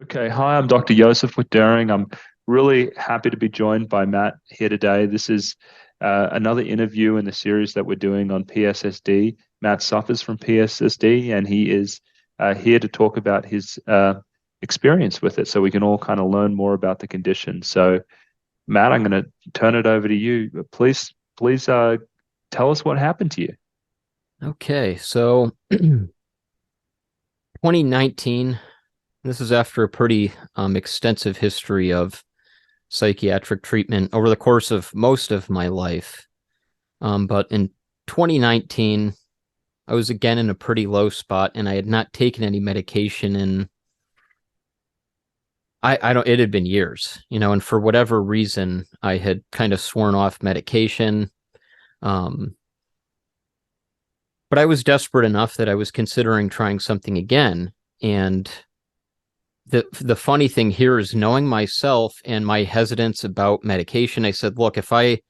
Okay, hi, I'm Dr. Joseph with Daring. I'm really happy to be joined by Matt here today. This is another interview in the series that we're doing on PSSD. Matt suffers from PSSD, and he is here to talk about his experience with it so we can all kind of learn more about the condition. So, Matt, I'm going to turn it over to you. Please tell us what happened to you. Okay, so 2019, this is after a pretty extensive history of psychiatric treatment over the course of most of my life. But in 2019, I was again in a pretty low spot, and I had not taken any medication in I don't it had been years, and for whatever reason, I had kind of sworn off medication. Um, but I was desperate enough that I was considering trying something again. And the funny thing here is, knowing myself and my hesitance about medication, I said, look, if I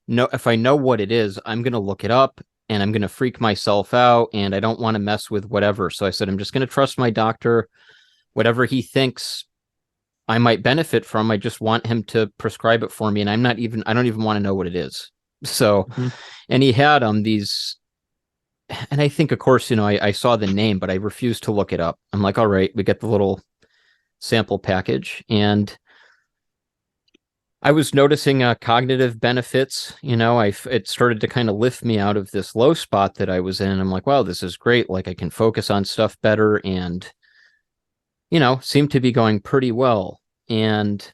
know what it is, I'm going to look it up and I'm going to freak myself out, and I don't want to mess with whatever. So I said, I'm just going to trust my doctor. Whatever he thinks I might benefit from, I just want him to prescribe it for me, and I don't even want to know what it is. So, Mhm. and he had these, and I think, of course, I saw the name, but I refused to look it up. I'm like, all right, we get the little sample package, and I was noticing cognitive benefits. It started to kind of lift me out of this low spot that I was in. I'm like, wow, this is great. Like, I can focus on stuff better, and seemed to be going pretty well. And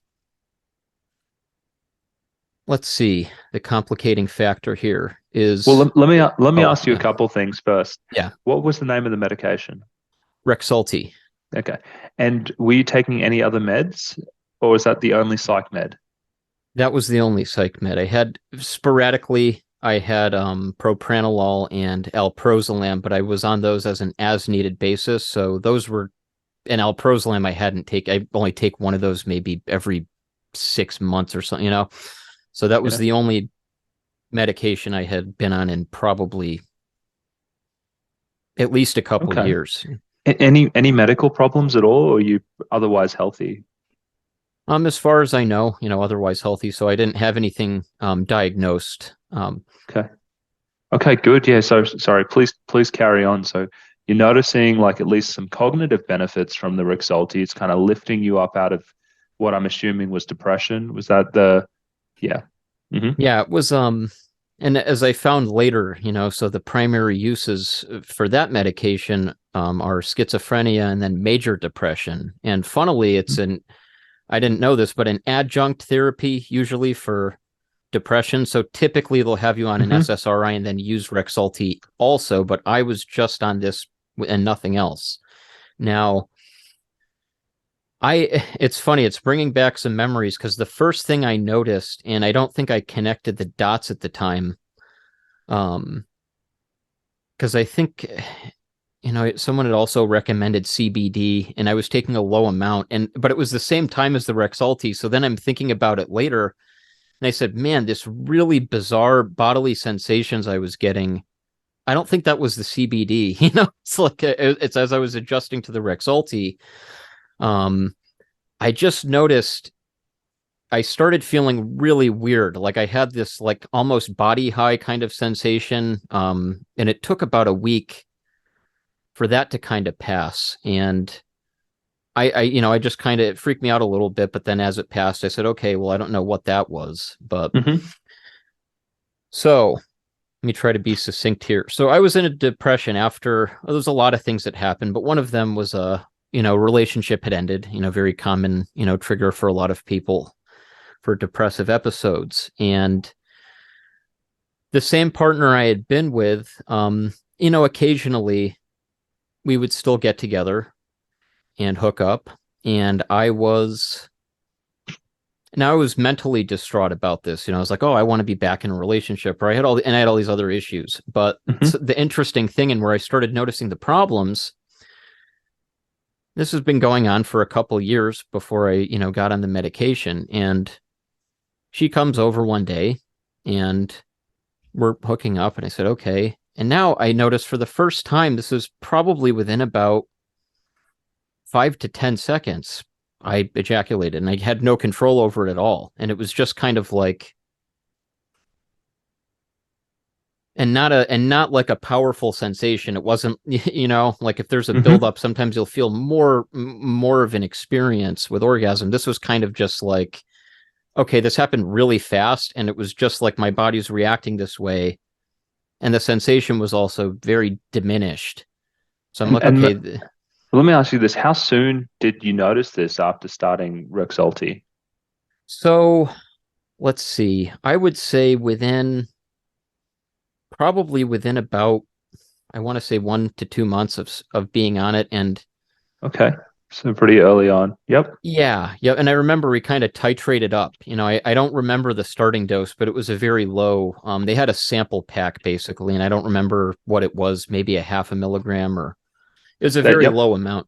let's see, the complicating factor here Well, is, let me oh ask you a couple things first. yeah, What was the name of the medication? Rexulti. Okay. And were you taking any other meds, or was that the only psych med? That was the only psych med I had. Sporadically, I had propranolol and alprazolam, but I was on those as an as needed basis. So those were an alprazolam I hadn't take. I only take one of those maybe every 6 months or something. So that was Yeah. the only medication I had been on in probably at least a couple Okay. years. Any medical problems at all, or are you otherwise healthy? As far as I know, otherwise healthy. So I didn't have anything diagnosed. Okay. Okay, good. Yeah, so sorry, please carry on. So you're noticing like at least some cognitive benefits from the Rexulti. It's kind of lifting you up out of what I'm assuming was depression. Was that the yeah. Hmm. Yeah, it was and as I found later, so the primary uses for that medication are schizophrenia and then major depression. And funnily, I didn't know this, but an adjunct therapy usually for depression. So typically they'll have you on an Hmm. SSRI and then use Rexulti also, but I was just on this and nothing else. Now, it's funny, it's bringing back some memories, because the first thing I noticed, and I don't think I connected the dots at the time, um, because I think, someone had also recommended CBD, and I was taking a low amount, but it was the same time as the Rexulti. So then I'm thinking about it later, and I said, man, this really bizarre bodily sensations I was getting, I don't think that was the CBD. It's like it's as I was adjusting to the Rexulti. Um, I just noticed I started feeling really weird. Like, I had this like almost body high kind of sensation. And it took about a week for that to kind of pass. And I just kind of, it freaked me out a little bit. But then as it passed, I said, okay, well, I don't know what that was. But Hmm. so let me try to be succinct here. So I was in a depression after, well, there was a lot of things that happened, but one of them was relationship had ended, very common, trigger for a lot of people for depressive episodes. And the same partner I had been with, occasionally we would still get together and hook up. And I was mentally distraught about this. I was like, oh, I want to be back in a relationship. Or I had all these other issues. But Hmm. the interesting thing, and where I started noticing the problems, this has been going on for a couple years before I, got on the medication. And she comes over one day and we're hooking up, and I said, okay. And now I noticed for the first time, this is probably within about 5 to 10 seconds, I ejaculated, and I had no control over it at all. And it was just kind of like, and not like a powerful sensation. It wasn't, like if there's a buildup, sometimes you'll feel more of an experience with orgasm. This was kind of just like, okay, this happened really fast, and it was just like my body's reacting this way, and the sensation was also very diminished. So I'm like, And okay. let me ask you this: how soon did you notice this after starting Rexulti? So let's see. I would say probably within about, I want to say 1 to 2 months of being on it. And Okay, so pretty early on. Yep. yeah. And I remember we kind of titrated up. I don't remember the starting dose, but it was a very low. They had a sample pack basically, and I don't remember what it was, maybe a half a milligram, or it was a very Yep. low amount.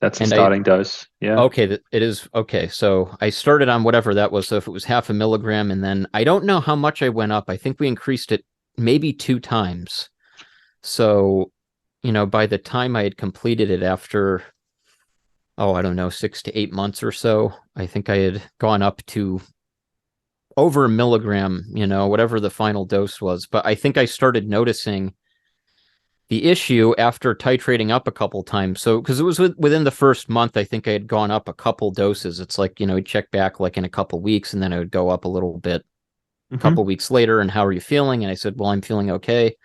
That's the And starting dose. Yeah. okay, it is okay. So I started on whatever that was. So if it was half a milligram, and then I don't know how much I went up. I think we increased it maybe 2 times. So, by the time I had completed it after, I don't know, 6 to 8 months or so, I think I had gone up to over a milligram, whatever the final dose was. But I think I started noticing the issue after titrating up a couple times. So, because it was within the first month, I think I had gone up a couple doses. It's like, I'd check back like in a couple weeks, and then I would go up a little bit a couple weeks later. And how are you feeling? And I said, well, I'm feeling okay.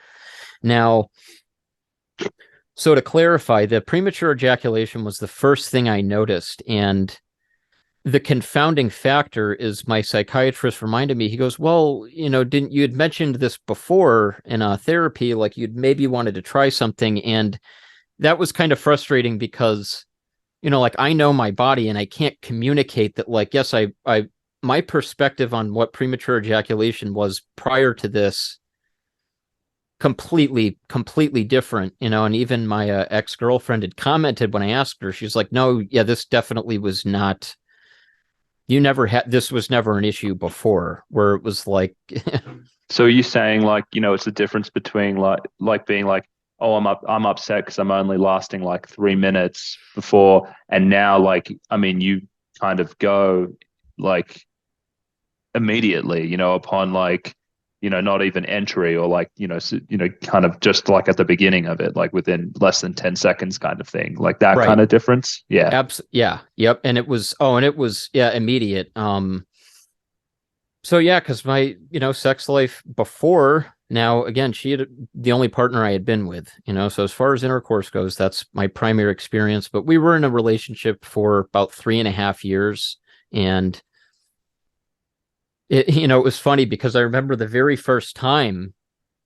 Now, so to clarify, the premature ejaculation was the first thing I noticed. And the confounding factor is my psychiatrist reminded me, he goes, well, didn't you had mentioned this before in therapy, like you'd maybe wanted to try something. And that was kind of frustrating because, like I know my body and I can't communicate that, like, yes, my perspective on what premature ejaculation was prior to this completely different, and even my ex-girlfriend had commented when I asked her, she's like, no, yeah, this definitely was not, this was never an issue before, where it was like So are you saying like, it's the difference between like being like, oh, I'm upset because I'm only lasting like 3 minutes before, and now like, I mean, you kind of go like immediately, upon like, not even entry or like, kind of just like at the beginning of it, like within less than 10 seconds kind of thing, like that right. kind of difference. Yeah. Yeah. Yep. And it was, yeah, immediate. So yeah, because my, sex life before, now again, she had the only partner I had been with, so as far as intercourse goes, that's my primary experience. But we were in a relationship for about 3.5 years, and it was funny because I remember the very first time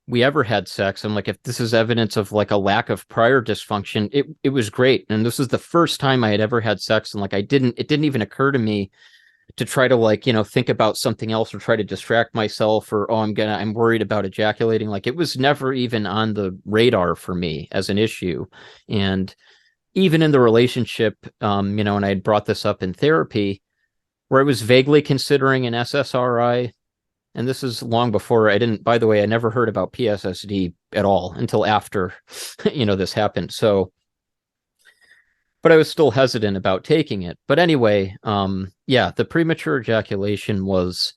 we ever had sex, I'm like, if this is evidence of like a lack of prior dysfunction, it was great. And this was the first time I had ever had sex, and like it didn't even occur to me to try to like, think about something else or try to distract myself, or I'm worried about ejaculating. Like it was never even on the radar for me as an issue. And even in the relationship, and I had brought this up in therapy, where I was vaguely considering an SSRI. And this is long before by the way, I never heard about PSSD at all until after, this happened. So, but I was still hesitant about taking it. But anyway, yeah, the premature ejaculation was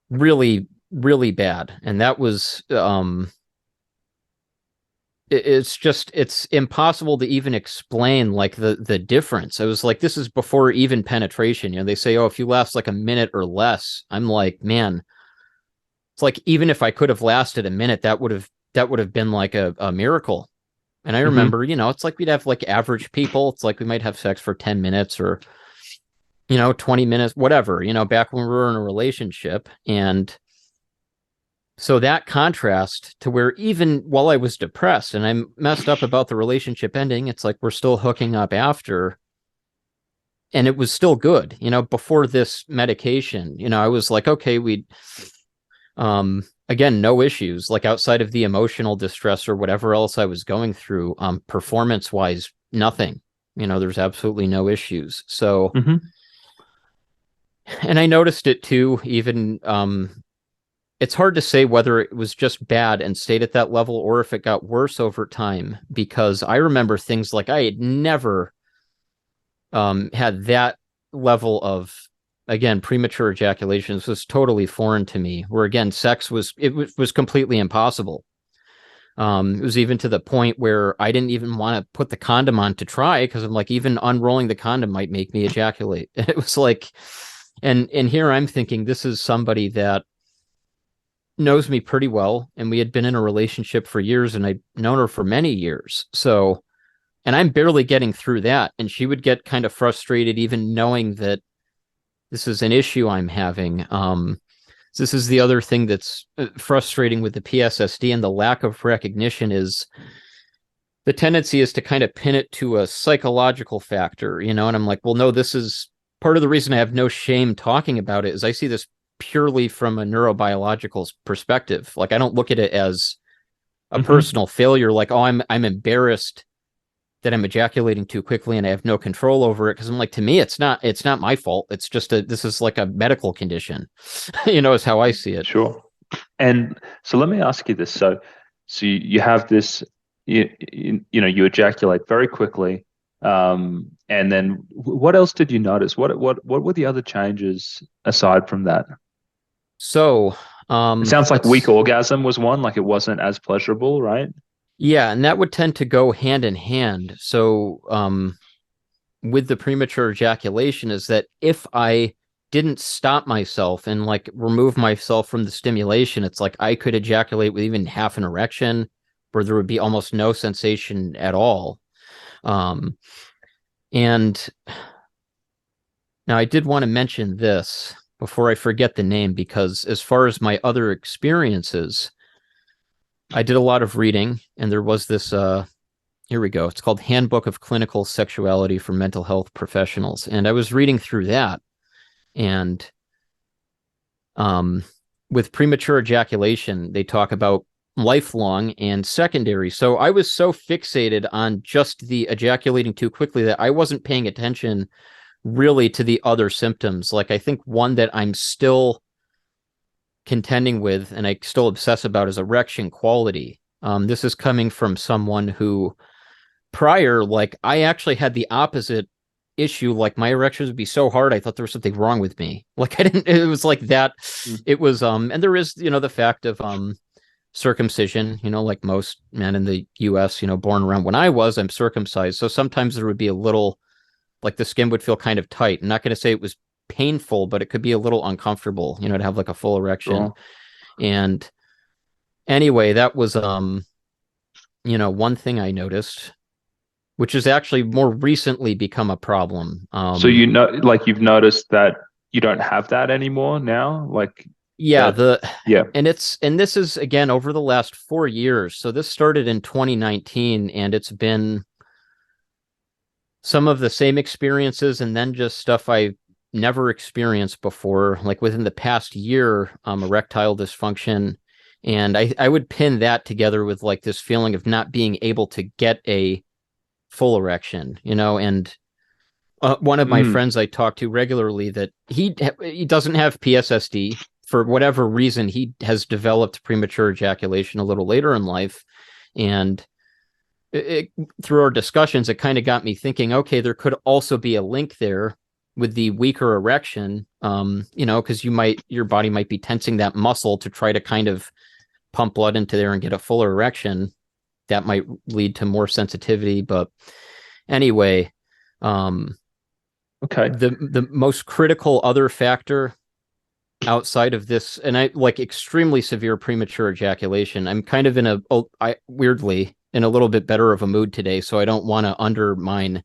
really, really bad. And that was, it's impossible to even explain like the difference. I was like, this is before even penetration. They say, oh, if you last like a minute or less, I'm like, man, it's like, even if I could have lasted a minute, that would have been like a miracle. And I remember, it's like we'd have like average people. It's like we might have sex for 10 minutes or, 20 minutes, whatever, back when we were in a relationship. And so that contrast to where even while I was depressed and I messed up about the relationship ending, it's like we're still hooking up after. And it was still good, before this medication, I was like, okay, again, no issues, like outside of the emotional distress or whatever else I was going through, performance wise, nothing, there's absolutely no issues. So, and I noticed it too, even, it's hard to say whether it was just bad and stayed at that level or if it got worse over time, because I remember things like I had never had that level of, again, premature ejaculation. This was totally foreign to me, where again, sex was completely impossible. It was even to the point where I didn't even want to put the condom on to try, because I'm like, even unrolling the condom might make me ejaculate. It was like, and here I'm thinking, this is somebody that knows me pretty well, and we had been in a relationship for years, and I'd known her for many years. So, and I'm barely getting through that, and she would get kind of frustrated even knowing that this is an issue I'm having. This is the other thing that's frustrating with the PSSD and the lack of recognition, is the tendency is to kind of pin it to a psychological factor, and I'm like, well, no, this is part of the reason I have no shame talking about it, is I see this purely from a neurobiological perspective. Like, I don't look at it as a personal failure, like, oh, I'm embarrassed that I'm ejaculating too quickly and I have no control over it, because I'm like, to me, it's not my fault. It's just this is like a medical condition, is how I see it. Sure. And so let me ask you this. So you have this, you ejaculate very quickly. And then what else did you notice? What were the other changes aside from that? So, It sounds like weak orgasm was one, like it wasn't as pleasurable, right? Yeah, and that would tend to go hand in hand. So, with the premature ejaculation, is that if I didn't stop myself and like remove myself from the stimulation, it's like I could ejaculate with even half an erection, where there would be almost no sensation at all. And now I did want to mention this before I forget the name, because as far as my other experiences, I did a lot of reading, and there was this, here we go. It's called Handbook of Clinical Sexuality for Mental Health Professionals. And I was reading through that, and with premature ejaculation, they talk about lifelong and secondary. So I was so fixated on just the ejaculating too quickly that I wasn't paying attention really to the other symptoms. Like, I think one that I'm still contending with and I still obsess about is erection quality. This is coming from someone who prior, like, I actually had the opposite issue. Like, my erections would be so hard, I thought there was something wrong with me. Like, it was like that. It was, and there is, the fact of, circumcision, like most men in the US, born around when I'm circumcised. So sometimes there would be a little, like, the skin would feel kind of tight. I'm not going to say it was painful, but it could be a little uncomfortable, to have like a full erection. Sure. And anyway, that was, one thing I noticed, which has actually more recently become a problem. So you've noticed that you don't have that anymore now, like. Yeah, and this is again over the last 4 years. So this started in 2019, and it's been some of the same experiences, and then just stuff I never experienced before, like within the past year, erectile dysfunction. And I would pin that together with like this feeling of not being able to get a full erection, and one of my friends I talk to regularly, that he doesn't have PSSD. For whatever reason, he has developed premature ejaculation a little later in life. And through our discussions, it kind of got me thinking, okay, there could also be a link there with the weaker erection, because your body might be tensing that muscle to try to kind of pump blood into there and get a fuller erection. That might lead to more sensitivity. But anyway, okay. The most critical other factor outside of this, and I like extremely severe premature ejaculation, I'm kind of weirdly in a little bit better of a mood today, so I don't want to undermine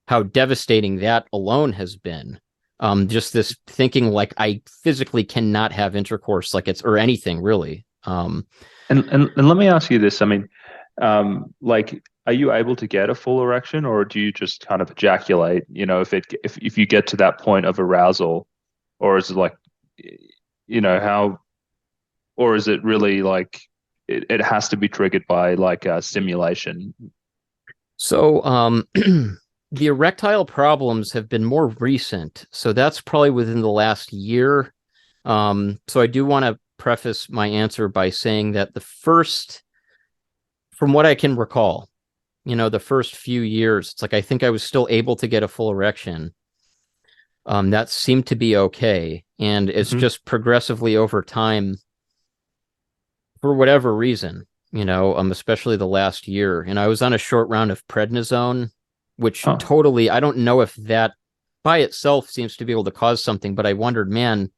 how devastating that alone has been. Just this thinking like I physically cannot have intercourse, like or anything really. And let me ask you this. I mean, like, are you able to get a full erection, or do you just kind of ejaculate, if you get to that point of arousal, or is it like, how, or is it really like it has to be triggered by like stimulation? So the erectile problems have been more recent, so that's probably within the last year. So I do want to preface my answer by saying that from what I can recall, the first few years, it's like I think I was still able to get a full erection. That seemed to be okay. And it's just progressively over time, for whatever reason, especially the last year. And I was on a short round of prednisone, which totally, I don't know if that by itself seems to be able to cause something, but I wondered, man,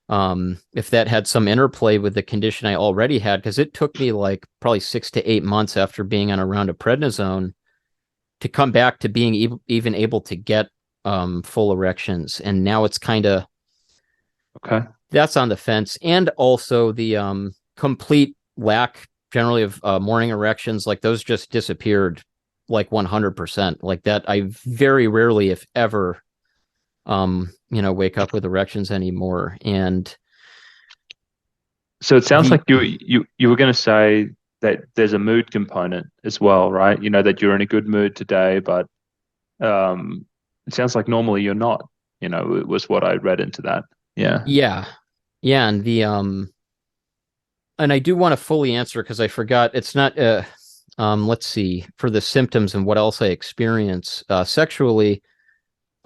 if that had some interplay with the condition I already had, because it took me like probably 6 to 8 months after being on a round of prednisone to come back to being even able to get full erections. And now it's kind of that's on the fence. And also the complete lack generally of morning erections, like those just disappeared like 100%. Like that, I very rarely, if ever, wake up with erections anymore. And so it sounds like you were going to say that there's a mood component as well, right? That you're in a good mood today, but it sounds like normally you're not. It was what I read into that. Yeah. And and I do want to fully answer because I forgot. It's not let's see, for the symptoms and what else I experience sexually.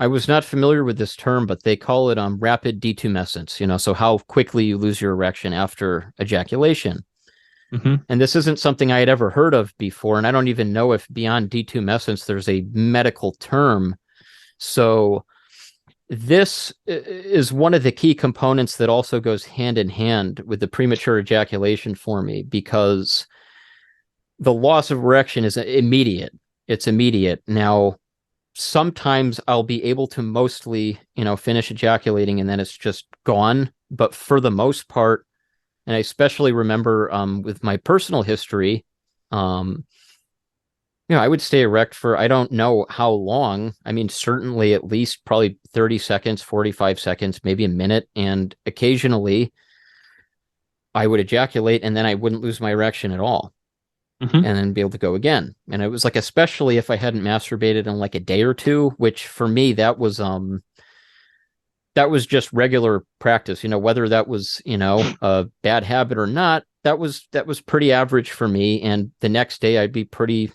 I was not familiar with this term, but they call it rapid detumescence, so how quickly you lose your erection after ejaculation. And this isn't something I had ever heard of before, and I don't even know if beyond detumescence there's a medical term. So this is one of the key components that also goes hand in hand with the premature ejaculation for me, because the loss of erection is immediate. It's immediate. Now, sometimes I'll be able to mostly, finish ejaculating and then it's just gone. But for the most part, and I especially remember with my personal history, I would stay erect for, I don't know how long. I mean, certainly at least probably 30 seconds, 45 seconds, maybe a minute. And occasionally I would ejaculate and then I wouldn't lose my erection at all. And then be able to go again. And it was like, especially if I hadn't masturbated in like a day or two, which for me, that was just regular practice, whether that was, a bad habit or not, that was pretty average for me. And the next day I'd be pretty,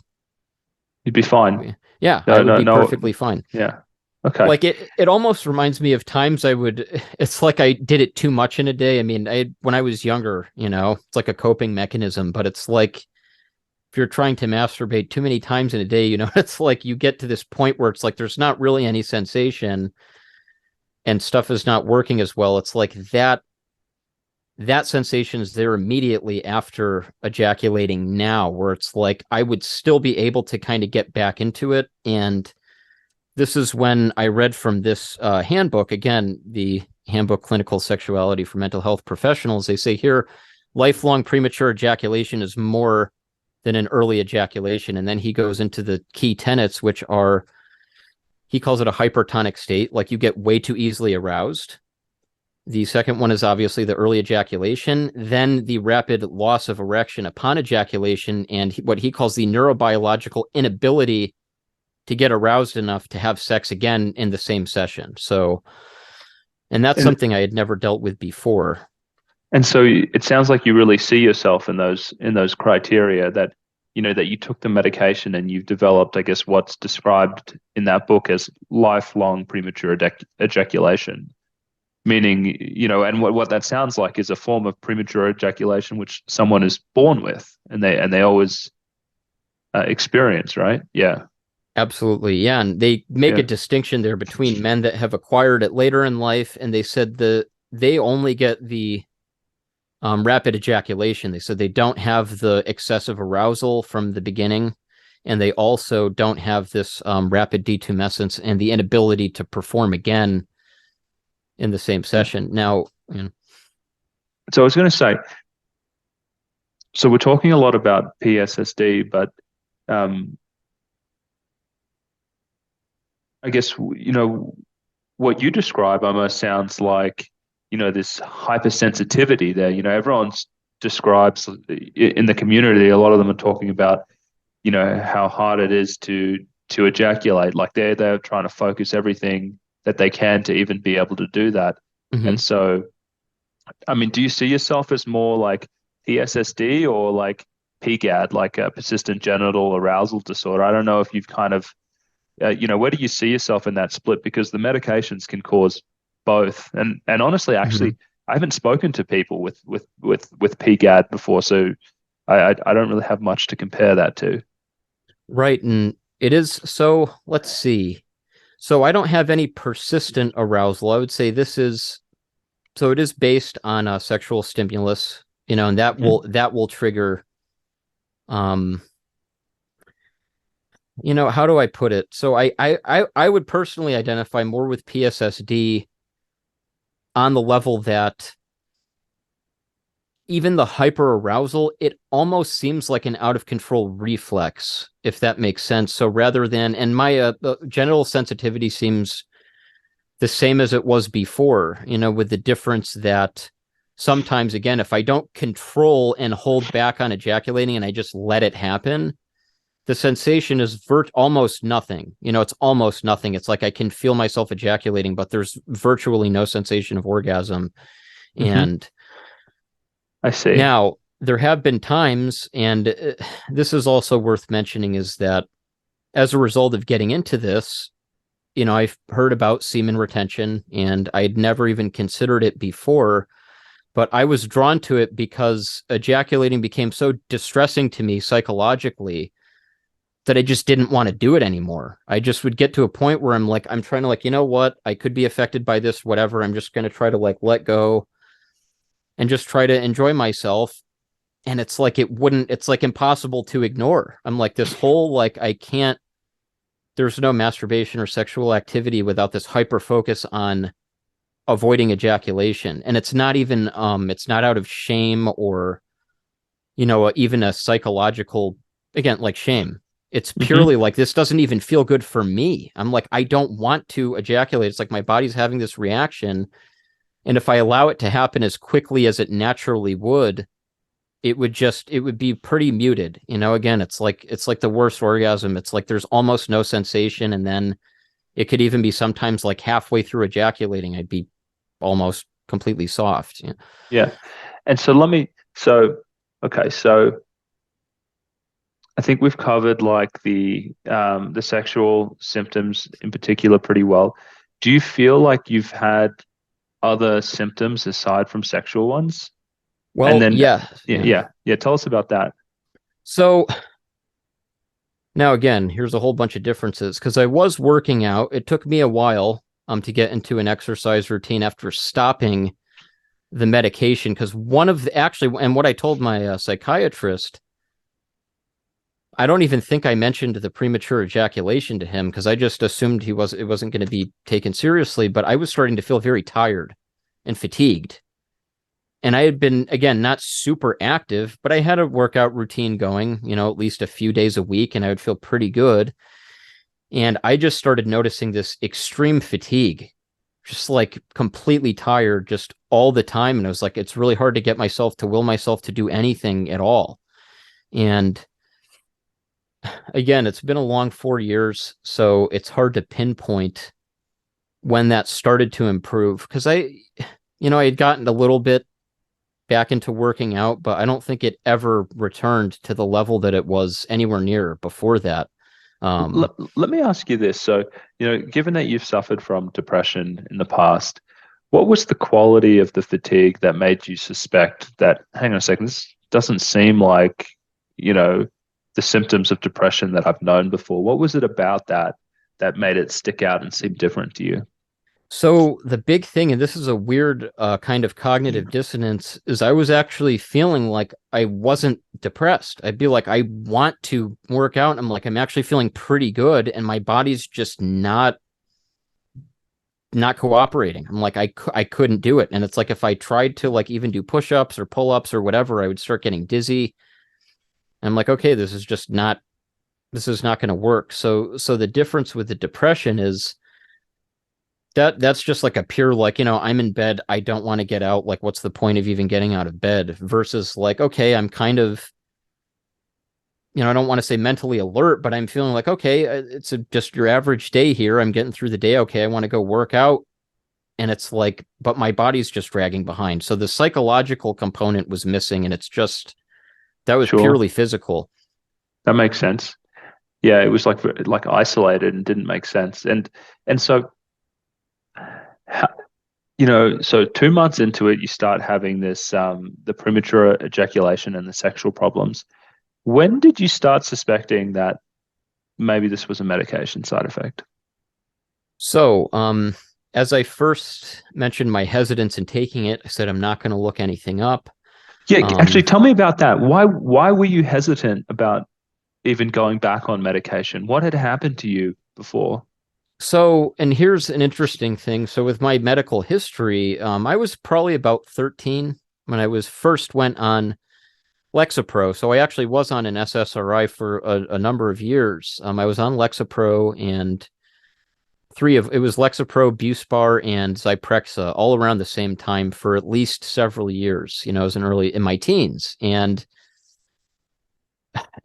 you'd be fine. Yeah, I would be perfectly fine. Yeah. Okay. Like it almost reminds me of times it's like I did it too much in a day. I mean, when I was younger, it's like a coping mechanism, but it's like, if you're trying to masturbate too many times in a day, it's like you get to this point where it's like there's not really any sensation and stuff is not working as well. It's like that sensation is there immediately after ejaculating now, where it's like I would still be able to kind of get back into it. And this is when I read from this handbook, again, the Handbook Clinical Sexuality for Mental Health Professionals. They say here, lifelong premature ejaculation is more than an early ejaculation. And then he goes into the key tenets, which are, he calls it a hypertonic state, like you get way too easily aroused. The second one is obviously the early ejaculation, then the rapid loss of erection upon ejaculation, and what he calls the neurobiological inability to get aroused enough to have sex again in the same session. So, and that's something I had never dealt with before. And so it sounds like you really see yourself in those criteria, that that you took the medication and you've developed, I guess, what's described in that book as lifelong premature ejaculation. Meaning, and what that sounds like is a form of premature ejaculation which someone is born with and they always experience, right? Yeah. Absolutely. Yeah. And they make a distinction there between men that have acquired it later in life, and they said they only get the rapid ejaculation. They said they don't have the excessive arousal from the beginning, and they also don't have this rapid detumescence and the inability to perform again in the same session. Now, so I was going to say, so we're talking a lot about PSSD, but I guess what you describe almost sounds like this hypersensitivity there. Everyone describes in the community, a lot of them are talking about, how hard it is to ejaculate. Like they're trying to focus everything that they can to even be able to do that. And so, I mean, do you see yourself as more like PSSD or like PGAD, like a persistent genital arousal disorder. I don't know if you've kind of, where do you see yourself in that split? Because the medications can cause both. And honestly, actually, I haven't spoken to people with PGAD before, so I don't really have much to compare that to. Right. And it is. So let's see. So I don't have any persistent arousal. I would say this is, so it is based on a sexual stimulus, and that will trigger, how do I put it? So I would personally identify more with PSSD on the level that even the hyper arousal, it almost seems like an out of control reflex, if that makes sense. So rather than, and my genital sensitivity seems the same as it was before, with the difference that sometimes, again, if I don't control and hold back on ejaculating and I just let it happen, the sensation is almost nothing. It's almost nothing. It's like I can feel myself ejaculating, but there's virtually no sensation of orgasm. And I see. Now, there have been times, and this is also worth mentioning, is that as a result of getting into this, I've heard about semen retention, and I'd never even considered it before, but I was drawn to it because ejaculating became so distressing to me psychologically that I just didn't want to do it anymore. I just would get to a point where I'm trying to you know what? I could be affected by this, whatever. I'm just going to try to let go and just try to enjoy myself. And it's like, it's like impossible to ignore. I'm like, this whole, I can't, there's no masturbation or sexual activity without this hyper focus on avoiding ejaculation. And it's not even, it's not out of shame or, even a psychological, again, like shame. It's purely like, this doesn't even feel good for me. I'm like, I don't want to ejaculate. It's like my body's having this reaction. And if I allow it to happen as quickly as it naturally would, it would be pretty muted. Again, it's like the worst orgasm. It's like there's almost no sensation. And then it could even be sometimes like halfway through ejaculating, I'd be almost completely soft. Yeah. And so okay. So I think we've covered the sexual symptoms in particular pretty well. Do you feel like you've had other symptoms aside from sexual ones? Well, and then yeah. Tell us about that. So now again, here's a whole bunch of differences because I was working out. It took me a while to get into an exercise routine after stopping the medication because and what I told my psychiatrist, I don't even think I mentioned the premature ejaculation to him because I just assumed it wasn't going to be taken seriously, but I was starting to feel very tired and fatigued. And I had been, again, not super active, but I had a workout routine going, at least a few days a week, and I would feel pretty good. And I just started noticing this extreme fatigue, just like completely tired just all the time. And I was like, it's really hard to get myself to will myself to do anything at all. And again, it's been a long 4 years, so it's hard to pinpoint when that started to improve because I had gotten a little bit back into working out, but I don't think it ever returned to the level that it was anywhere near before that. Let me ask you this. So, given that you've suffered from depression in the past, what was the quality of the fatigue that made you suspect that, hang on a second, this doesn't seem like, the symptoms of depression that I've known before? What was it about that made it stick out and seem different to you? So the big thing, and this is a weird kind of cognitive dissonance, is I was actually feeling like I wasn't depressed. I'd be like, I want to work out. And I'm like, I'm actually feeling pretty good. And my body's just not cooperating. I'm like, I couldn't do it. And it's like, if I tried to even do push-ups or pull-ups or whatever, I would start getting dizzy. And I'm like, okay, this is not going to work. So the difference with the depression is that's just like a pure, I'm in bed. I don't want to get out. Like, what's the point of even getting out of bed versus okay, I'm kind of, I don't want to say mentally alert, but I'm feeling like, okay, it's just your average day here. I'm getting through the day. Okay. I want to go work out. And it's like, but my body's just dragging behind. So the psychological component was missing. And it's just That was Sure. purely physical. That makes sense. Yeah, it was like isolated and didn't make sense. And so, so 2 months into it, you start having this the premature ejaculation and the sexual problems. When did you start suspecting that maybe this was a medication side effect? So, as I first mentioned my hesitance in taking it, I said I'm not going to look anything up. Yeah, actually, Um, tell me about that. Why were you hesitant about even going back on medication? What had happened to you before? so, and here's an interesting thing. So, with my medical history, I was probably about 13 when I was first went on Lexapro. So, I actually was on an SSRI for a number of years. I was on Lexapro and it was Lexapro, Buspar, and Zyprexa all around the same time for at least several years. I was in my teens. And,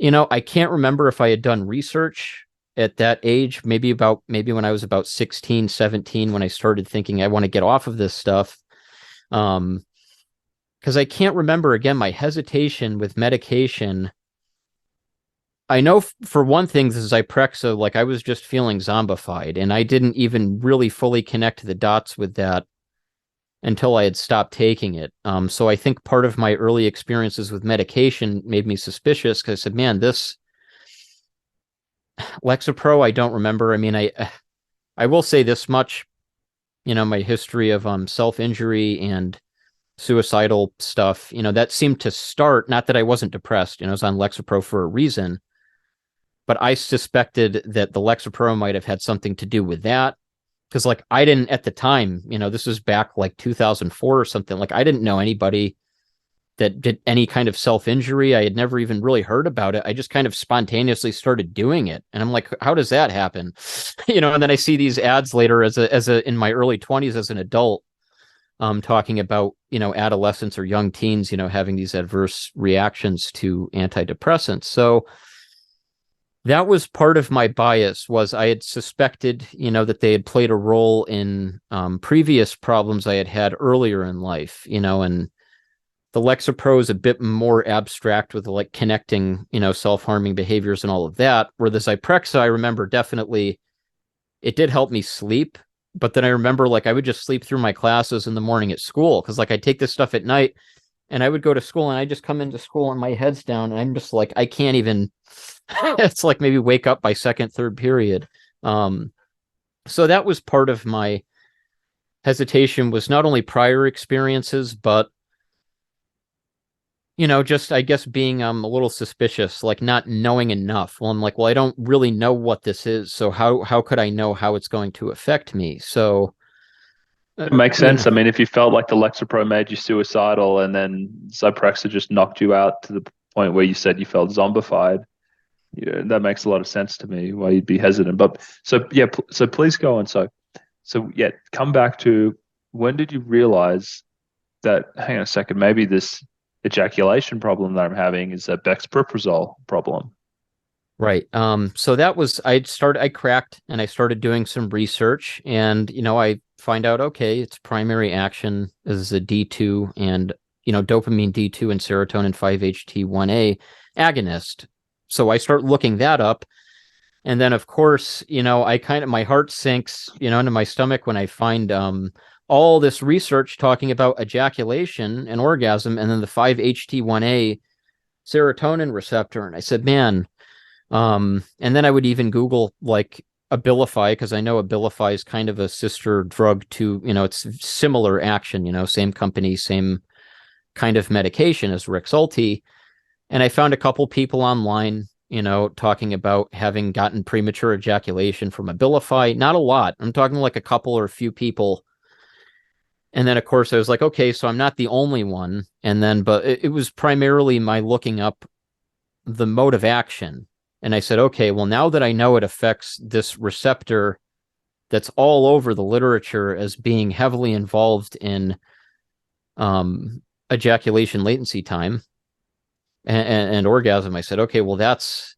I can't remember if I had done research at that age, maybe when I was about 16, 17, when I started thinking I want to get off of this stuff. Because I can't remember, again, my hesitation with medication. I know for one thing, this is Zyprexa, like I was just feeling zombified, and I didn't even really fully connect the dots with that until I had stopped taking it. So I think part of my early experiences with medication made me suspicious because I said, man, this Lexapro, I don't remember. I mean, I will say this much, my history of self-injury and suicidal stuff, that seemed to start, not that I wasn't depressed, I was on Lexapro for a reason, but I suspected that the Lexapro might have had something to do with that. Because like I didn't at the time, this was back like 2004 or something. Like I didn't know anybody that did any kind of self-injury. I had never even really heard about it. I just kind of spontaneously started doing it. And I'm like, how does that happen? And then I see these ads later as a in my early 20s as an adult, talking about, adolescents or young teens, having these adverse reactions to antidepressants. So that was part of my bias. Was I had suspected, that they had played a role in previous problems I had earlier in life, and the Lexapro is a bit more abstract with like connecting, self-harming behaviors and all of that. Where the Zyprexa, I remember definitely it did help me sleep, but then I remember like I would just sleep through my classes in the morning at school because like I take this stuff at night and I would go to school and I just come into school and my head's down and I'm just like I can't even. It's like maybe wake up by second, third period. So that was part of my hesitation, was not only prior experiences, but just I guess being a little suspicious, like not knowing enough. Well, I'm like, well, I don't really know what this is, so how could I know how it's going to affect me? So It makes sense. I mean, if you felt like the Lexapro made you suicidal and then Zyprexa just knocked you out to the point where you said you felt zombified, yeah, that makes a lot of sense to me why you'd be hesitant. But so yeah, so please go on. So yeah, come back to when did you realize that, hang on a second, maybe this ejaculation problem that I'm having is a Bexproprazole problem. Right. So that was, I cracked and I started doing some research and, I find out, okay, its primary action is a D2 and, dopamine D2 and serotonin 5-HT1A agonist. So I start looking that up. And then of course, my heart sinks, into my stomach when I find, all this research talking about ejaculation and orgasm and then the 5-HT1A serotonin receptor. And I said, man, and then I would even Google like Abilify because I know Abilify is kind of a sister drug to, it's similar action, same company, same kind of medication as Rexulti. And I found a couple people online, talking about having gotten premature ejaculation from Abilify. Not a lot. I'm talking like a couple or a few people. And then, of course, I was like, okay, so I'm not the only one. And then, but it was primarily my looking up the mode of action. And I said, okay, well, now that I know it affects this receptor that's all over the literature as being heavily involved in ejaculation latency time and orgasm, I said, okay, well, that's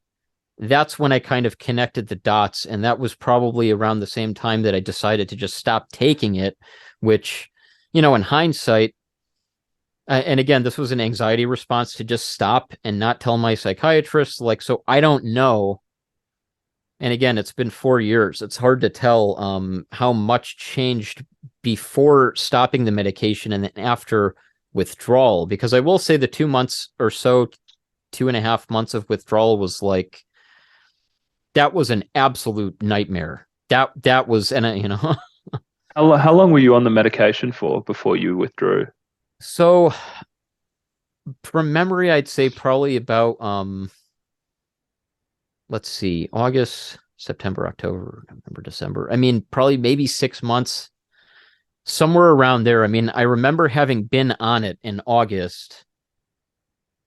when I kind of connected the dots. And that was probably around the same time that I decided to just stop taking it, which, in hindsight, and again, this was an anxiety response to just stop and not tell my psychiatrist. Like, so I don't know. And again, it's been 4 years. It's hard to tell how much changed before stopping the medication and then after withdrawal. Because I will say the 2 months or so, 2.5 months of withdrawal was like, that was an absolute nightmare. That was, and How long were you on the medication for before you withdrew? so from memory, I'd say probably about let's see, August, September, October, November, December. I mean, probably maybe 6 months, somewhere around there. I mean, I remember having been on it in August,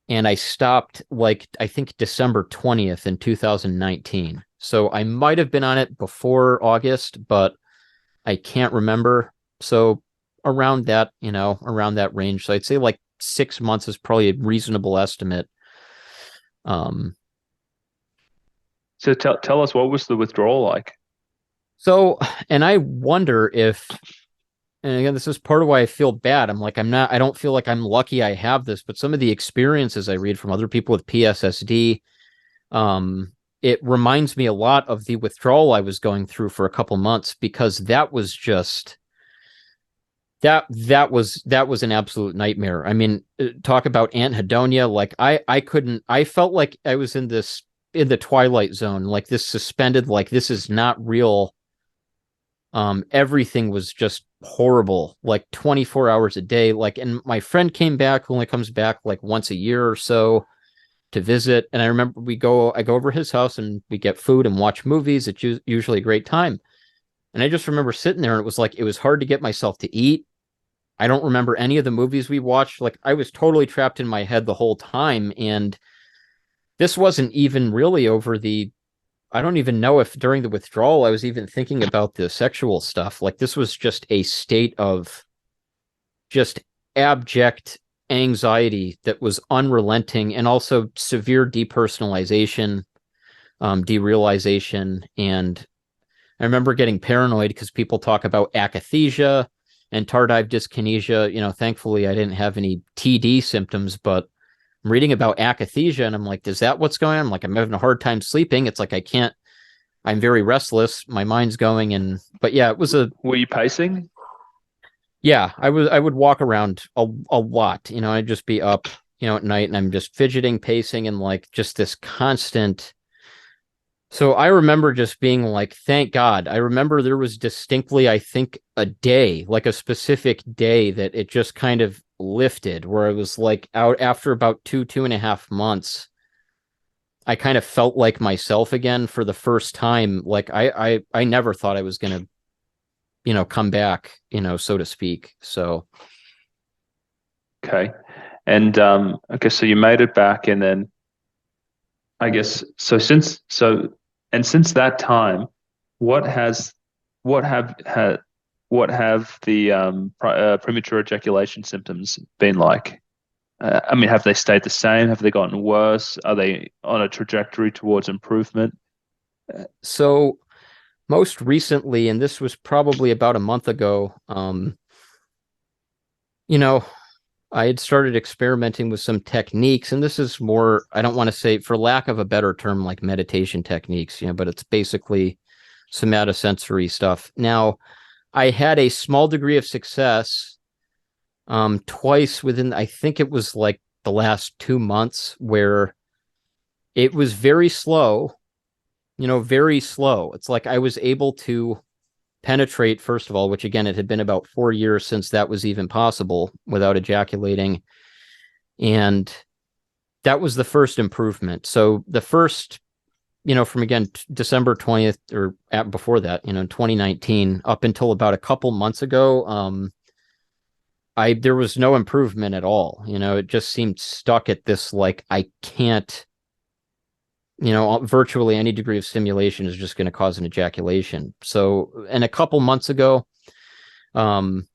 and I stopped like I think December 20th in 2019. So I might have been on it before August, but I can't remember. So around that, around that range. So I'd say like 6 months is probably a reasonable estimate. So tell us, what was the withdrawal like? So, and I wonder if, and again, this is part of why I feel bad. I don't feel like I'm lucky I have this, but some of the experiences I read from other people with PSSD, it reminds me a lot of the withdrawal I was going through for a couple months, because that was just, that was an absolute nightmare. I mean, talk about anhedonia. Like I felt like I was in the twilight zone, like this suspended, like this is not real. Everything was just horrible, like 24 hours a day. Like, and my friend came back, who only comes back like once a year or so to visit. And I remember I go over his house and we get food and watch movies. It's usually a great time. And I just remember sitting there, and it was like, it was hard to get myself to eat. I don't remember any of the movies we watched. Like, I was totally trapped in my head the whole time. And this wasn't even really I don't even know if during the withdrawal I was even thinking about the sexual stuff. Like, this was just a state of just abject anxiety that was unrelenting, and also severe depersonalization, derealization. And I remember getting paranoid because people talk about akathisia and tardive dyskinesia. Thankfully I didn't have any TD symptoms, but I'm reading about akathisia and I'm like, is that what's going on? I'm like, I'm having a hard time sleeping. It's like, I'm very restless. My mind's going. But yeah, Were you pacing? Yeah, I would walk around a lot. I'd just be up, at night, and I'm just fidgeting, pacing, and like just this constant. So I remember just being like, thank God. I remember there was distinctly, I think, a day, like a specific day, that it just kind of lifted, where I was like out after about 2.5 months. I kind of felt like myself again for the first time. Like I never thought I was gonna, come back, so to speak. So Okay. And okay, so you made it back, and then I guess since that time, what has what have had what have the premature ejaculation symptoms been like? I mean, have they stayed the same? Have they gotten worse? Are they on a trajectory towards improvement? so most recently, and this was probably about a month ago, you know, I had started experimenting with some techniques, and this is more, I don't want to say, for lack of a better term, like meditation techniques, but it's basically somatosensory stuff. Now, I had a small degree of success twice within, I think it was like the last 2 months, where it was very slow, very slow. It's like I was able to penetrate, first of all, which again, it had been about 4 years since that was even possible without ejaculating. And that was the first improvement. So the first, from again, December 20th or before that, 2019, up until about a couple months ago, there was no improvement at all. It just seemed stuck at this, like, I can't, virtually any degree of stimulation is just going to cause an ejaculation. So, and a couple months ago, and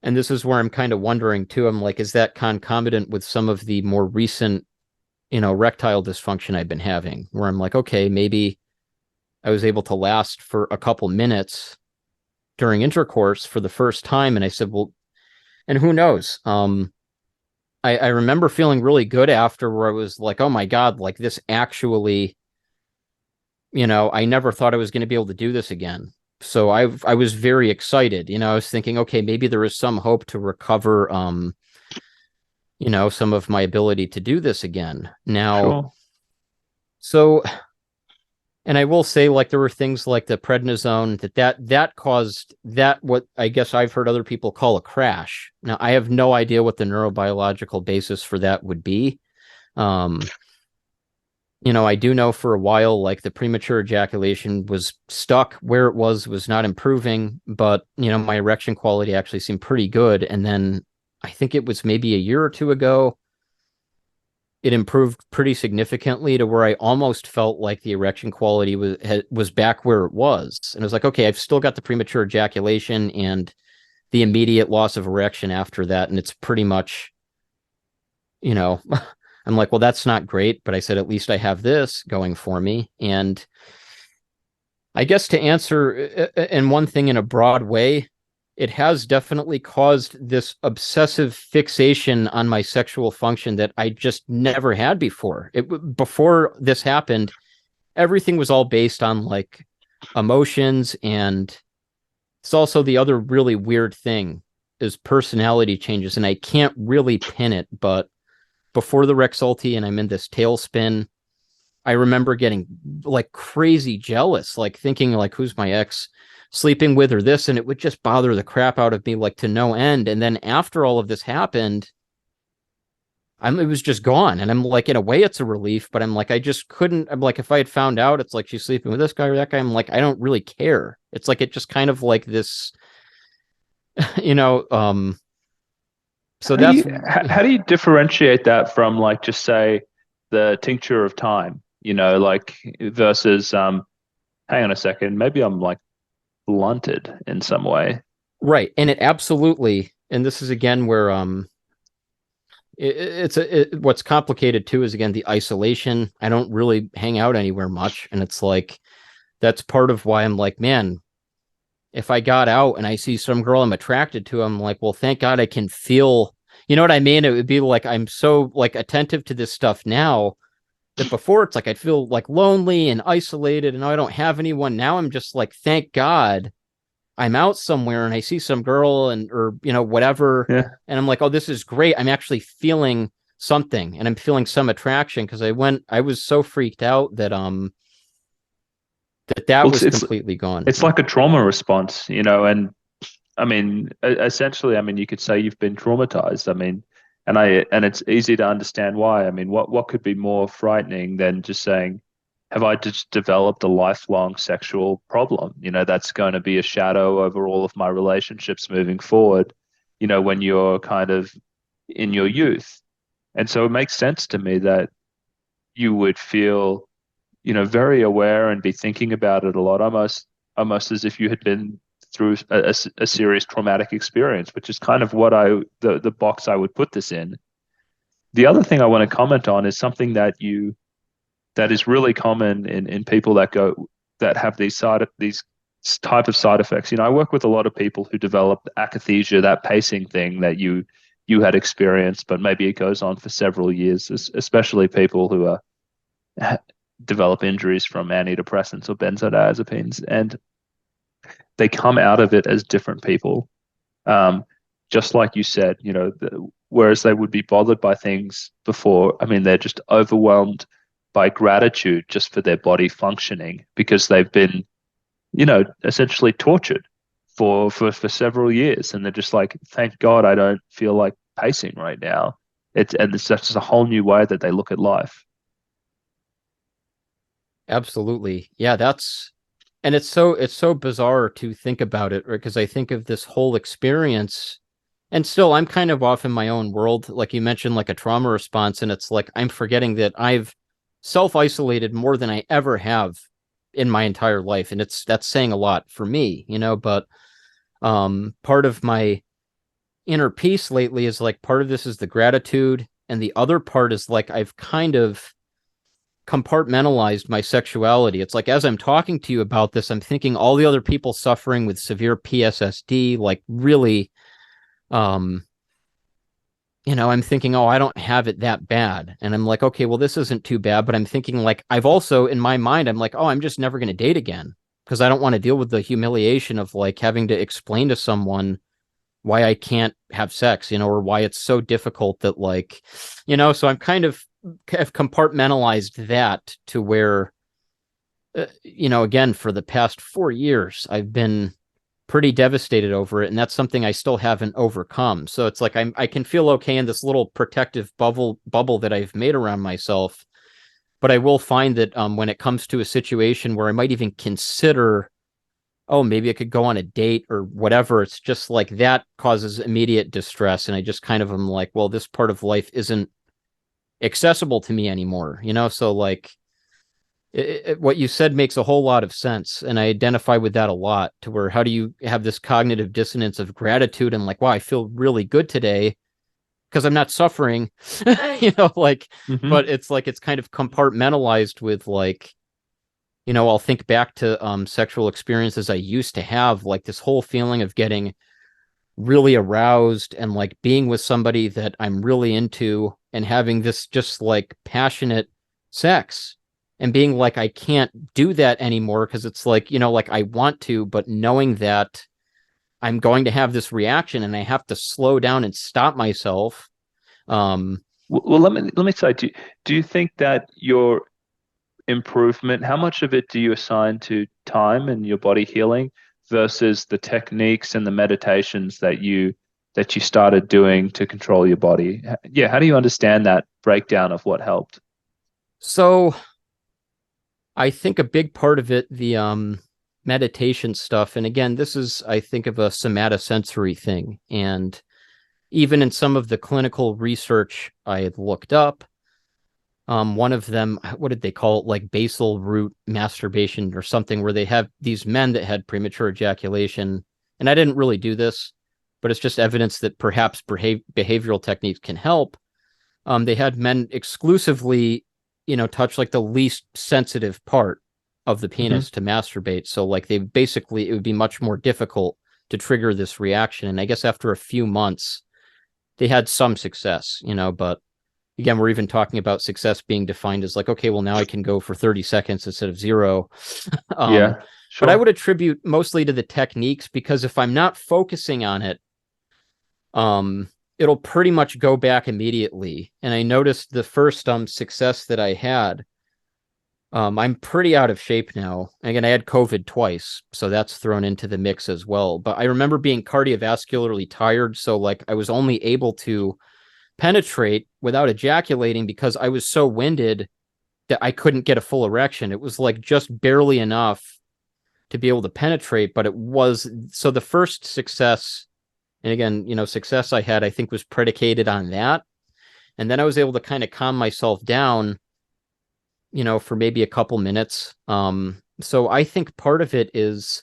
this is where I'm kind of wondering too, I'm like, is that concomitant with some of the more recent, erectile dysfunction I've been having, where I'm like, okay, maybe I was able to last for a couple minutes during intercourse for the first time. And I said, well, and who knows? I remember feeling really good after, where I was like, oh my God, like this actually, I never thought I was going to be able to do this again. So I was very excited. I was thinking, okay, maybe there is some hope to recover, some of my ability to do this again. Now, Sure. so, and I will say, like, there were things like the prednisone that caused that, what I guess I've heard other people call a crash. Now, I have no idea what the neurobiological basis for that would be. Um, I do know for a while, like, the premature ejaculation was stuck where it was not improving, but, my erection quality actually seemed pretty good. And then I think it was maybe a year or two ago, it improved pretty significantly to where I almost felt like the erection quality was back where it was. And I was like, okay, I've still got the premature ejaculation and the immediate loss of erection after that. And it's pretty much, I'm like, well, that's not great, but I said, at least I have this going for me. And I guess to answer, and one thing in a broad way, it has definitely caused this obsessive fixation on my sexual function that I just never had before. Before this happened, everything was all based on like emotions, and it's also the other really weird thing is personality changes, and I can't really pin it, but before the Rexulti and I'm in this tailspin, I remember getting like crazy jealous, like thinking like, who's my ex sleeping with or this, and it would just bother the crap out of me like to no end. And then after all of this happened, it was just gone. And I'm like, in a way it's a relief, but I'm like, I just couldn't. I'm like, if I had found out it's like she's sleeping with this guy or that guy, I'm like, I don't really care. It's like, it just kind of like this, you know, so How do that's you how do you differentiate that from, like, just say the tincture of time, like, versus hang on a second, maybe I'm like blunted in some way. right. And it absolutely, and this is again where what's complicated too is, again, the isolation. I don't really hang out anywhere much, and it's like that's part of why I'm like, man, if I got out and I see some girl I'm attracted to, I'm like, well, thank God I can feel, you know what I mean? It would be like, I'm so like attentive to this stuff now that before it's like I'd feel like lonely and isolated and I don't have anyone. Now I'm just like, thank God I'm out somewhere and I see some girl or whatever, Yeah. and I'm like, oh, this is great. I'm actually feeling something and I'm feeling some attraction, because I was so freaked out that that Well, was completely gone. it's like a trauma response, and I mean, essentially, I mean, you could say you've been traumatized. I mean, and it's easy to understand why. I mean, what could be more frightening than just saying, have I just developed a lifelong sexual problem? That's going to be a shadow over all of my relationships moving forward, when you're kind of in your youth. And so it makes sense to me that you would feel, very aware and be thinking about it a lot, almost as if you had been through a serious traumatic experience, which is kind of what the box I would put this in. The other thing I want to comment on is something that is really common in people that have these type of side effects. I work with a lot of people who develop akathisia, that pacing thing that you had experienced, but maybe it goes on for several years, especially people who develop injuries from antidepressants or benzodiazepines, and they come out of it as different people. Just like you said, whereas they would be bothered by things before, I mean, they're just overwhelmed by gratitude just for their body functioning, because they've been, essentially tortured for several years. And they're just like, thank God I don't feel like pacing right now. It's just a whole new way that they look at life. Absolutely. Yeah, and it's so bizarre to think about it, right? Because I think of this whole experience, and still I'm kind of off in my own world. Like you mentioned, like a trauma response, and it's like I'm forgetting that I've self-isolated more than I ever have in my entire life. And that's saying a lot for me, but part of my inner peace lately is like, part of this is the gratitude, and the other part is like I've kind of compartmentalized my sexuality. It's like, as I'm talking to you about this, I'm thinking all the other people suffering with severe PSSD, like really, I'm thinking, oh, I don't have it that bad. And I'm like, okay, well, this isn't too bad. But I'm thinking, like, I've also, in my mind, I'm like, oh, I'm just never going to date again because I don't want to deal with the humiliation of like having to explain to someone why I can't have sex, or why it's so difficult that like, so I'm kind of have compartmentalized that to where, again, for the past 4 years, I've been pretty devastated over it, and that's something I still haven't overcome. So it's like I can feel okay in this little protective bubble that I've made around myself, but I will find that when it comes to a situation where I might even consider, oh, maybe I could go on a date or whatever, it's just like that causes immediate distress, and I just kind of am like, well, this part of life isn't accessible to me anymore, so like what you said makes a whole lot of sense, and I identify with that a lot, to where how do you have this cognitive dissonance of gratitude and like, wow, I feel really good today because I'm not suffering, like, Hmm. but it's like it's kind of compartmentalized with like, I'll think back to sexual experiences I used to have, like this whole feeling of getting really aroused and like being with somebody that I'm really into and having this just like passionate sex, and being like, I can't do that anymore because it's like, like I want to, but knowing that I'm going to have this reaction and I have to slow down and stop myself. Um, Well, let me say, do you think that your improvement, how much of it do you assign to time and your body healing versus the techniques and the meditations that you started doing to control your body? Yeah, how do you understand that breakdown of what helped? so I think a big part of it, the meditation stuff, and again, this is, I think, of a somatosensory thing. And even in some of the clinical research I had looked up, one of them, what did they call it? Like basal root masturbation or something, where they have these men that had premature ejaculation. And I didn't really do this, but it's just evidence that perhaps behavioral techniques can help. They had men exclusively, touch like the least sensitive part of the Hmm. penis to masturbate. So like they basically, it would be much more difficult to trigger this reaction. And I guess after a few months, they had some success, but again, we're even talking about success being defined as like, okay, well, now I can go for 30 seconds instead of zero. um, Yeah, but I sure. would attribute mostly to the techniques, because if I'm not focusing on it, um, it'll pretty much go back immediately. And I noticed the first success that I had, I'm pretty out of shape now. Again, I had COVID twice, so that's thrown into the mix as well. But I remember being cardiovascularly tired, so like I was only able to penetrate without ejaculating because I was so winded that I couldn't get a full erection. It was like just barely enough to be able to penetrate, but it was, so the first success, and again, success I had, I think, was predicated on that. And then I was able to kind of calm myself down, for maybe a couple minutes. So I think part of it is,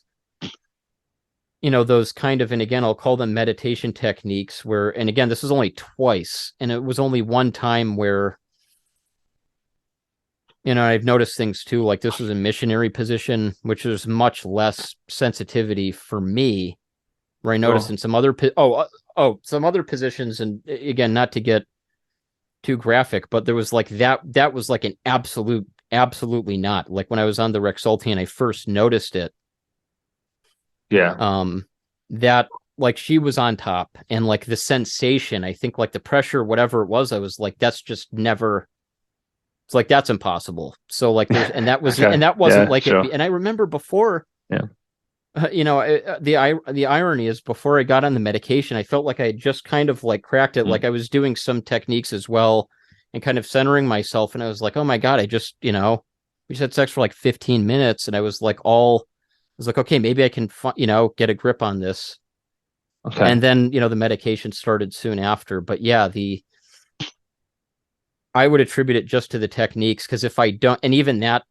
those kind of, and again, I'll call them meditation techniques where, and again, this is only twice, and it was only one time where, I've noticed things too, like this was a missionary position, which is much less sensitivity for me, where I noticed Sure. in some other, some other positions, and again, not to get too graphic, but there was like that was like an absolutely not. Like when I was on the Rexulti and I first noticed it, Yeah. um, that like she was on top, and like the sensation, I think like the pressure, whatever it was, I was like, that's just never, it's like that's impossible. So like there's, Okay. and that wasn't Yeah, like it. sure. And I remember before, Yeah. the irony is, before I got on the medication, I felt like I had just kind of like cracked it. Like Mm. I was doing some techniques as well, and kind of centering myself. And I was like, oh my god, I just, we just had sex for like 15 minutes, and I was like, I was like, okay, maybe I can, get a grip on this. Okay. And then, the medication started soon after. But yeah, I would attribute it just to the techniques, because if I don't, and even that,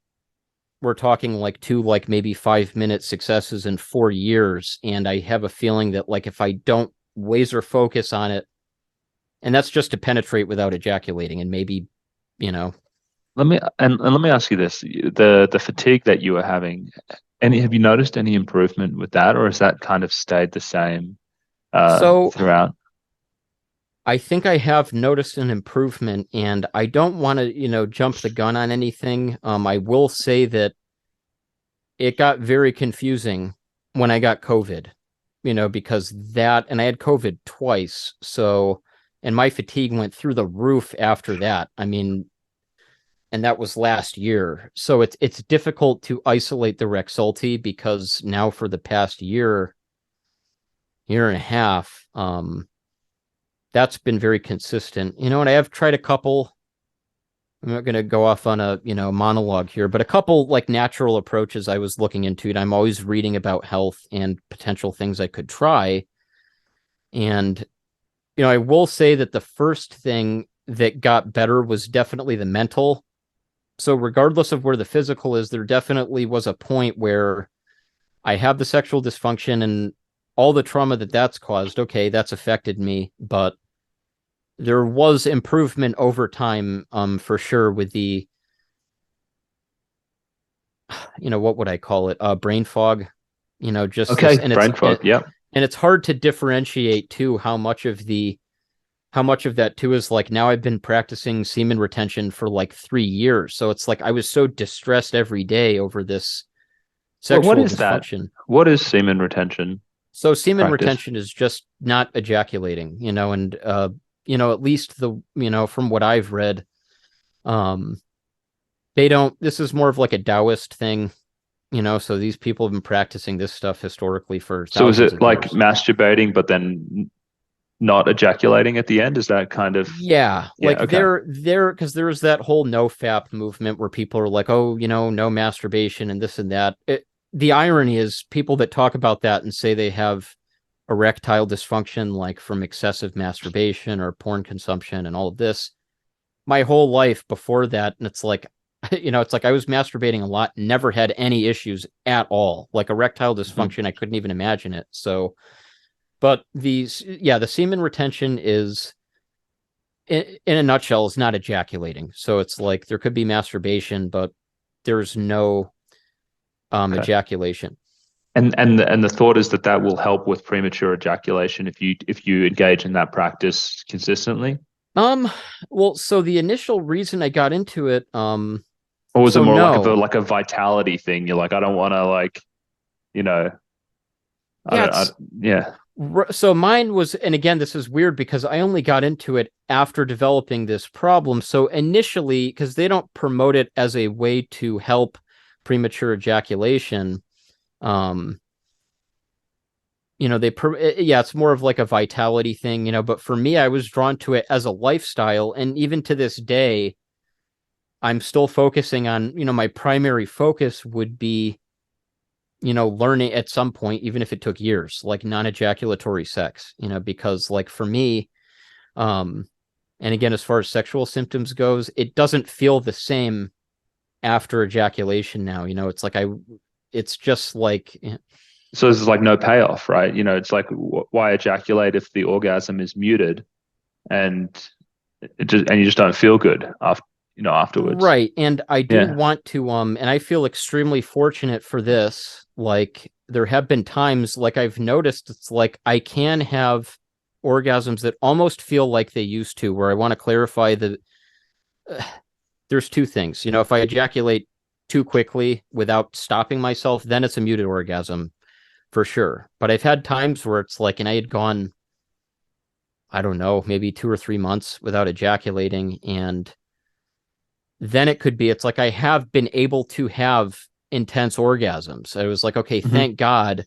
we're talking like two, like maybe 5 minute successes in 4 years. And I have a feeling that like if I don't laser focus on it, and that's just to penetrate without ejaculating, and maybe, you know, Let me ask you this: the fatigue that you were having, have you noticed any improvement with that, or has that kind of stayed the same so throughout? I think I have noticed an improvement, and I don't want to, jump the gun on anything. I will say that it got very confusing when I got COVID, because and I had COVID twice. So, and my fatigue went through the roof after that. I mean, and that was last year. So it's difficult to isolate the Rexulti because now for the past year and a half, that's been very consistent. And I have tried a couple. I'm not going to go off on a monologue here, but a couple like natural approaches I was looking into, and I'm always reading about health and potential things I could try. And I will say that the first thing that got better was definitely the mental. So regardless of where the physical is, there definitely was a point where I have the sexual dysfunction and all the trauma that's caused. Okay, that's affected me, but there was improvement over time, for sure, with the, what would I call it? Brain fog, just Okay, this, and brain fog. Yeah. and it's hard to differentiate too how much of that too is like, now I've been practicing semen retention for like 3 years. So it's like I was so distressed every day over this Well, what sexual is that? dysfunction. What is semen retention So semen practice? retention is just not ejaculating, and at least from what I've read, um, this is more of like a Taoist thing, so these people have been practicing this stuff historically for So is thousands it of like years. masturbating, but then not ejaculating at the end? Is that kind of, Yeah, like yeah, okay. because there was that whole no fap movement where people are like, oh, no masturbation and this and that. The irony is people that talk about that and say they have erectile dysfunction, like from excessive masturbation or porn consumption and all of this. My whole life before that, and it's like, it's like I was masturbating a lot, never had any issues at all, like erectile Mhm. dysfunction. I couldn't even imagine it. So, but the semen retention is, in a nutshell, is not ejaculating. So it's like there could be masturbation, but there's no Okay. ejaculation. And the thought is that will help with premature ejaculation if you engage in that practice consistently, Um, well, so the initial reason I got into it, or was it so more like a no, vitality thing? You're like, I don't want to like, you know, I yeah, don't, I, yeah. so mine was, and again, this is weird because I only got into it after developing this problem. So initially, because they don't promote it as a way to help premature ejaculation, um, it's more of like a vitality thing, but for me, I was drawn to it as a lifestyle. And even to this day, I'm still focusing on, my primary focus would be, learning at some point, even if it took years, like non-ejaculatory sex, because like for me, um, and again, as far as sexual symptoms goes, it doesn't feel the same after ejaculation now. It's like it's just like, So this is like no payoff, right? It's like why ejaculate if the orgasm is muted and you just don't feel good afterwards. right. And I do Yeah. want to, and I feel extremely fortunate for this. Like there have been times, like I've noticed, it's like I can have orgasms that almost feel like they used to, where I want to clarify that there's two things. If I ejaculate too quickly without stopping myself, then it's a muted orgasm for sure. But I've had times where it's like, and I had gone, I don't know, maybe 2 or 3 months without ejaculating. And then it's like I have been able to have intense orgasms. I was like, okay, Hmm. thank God.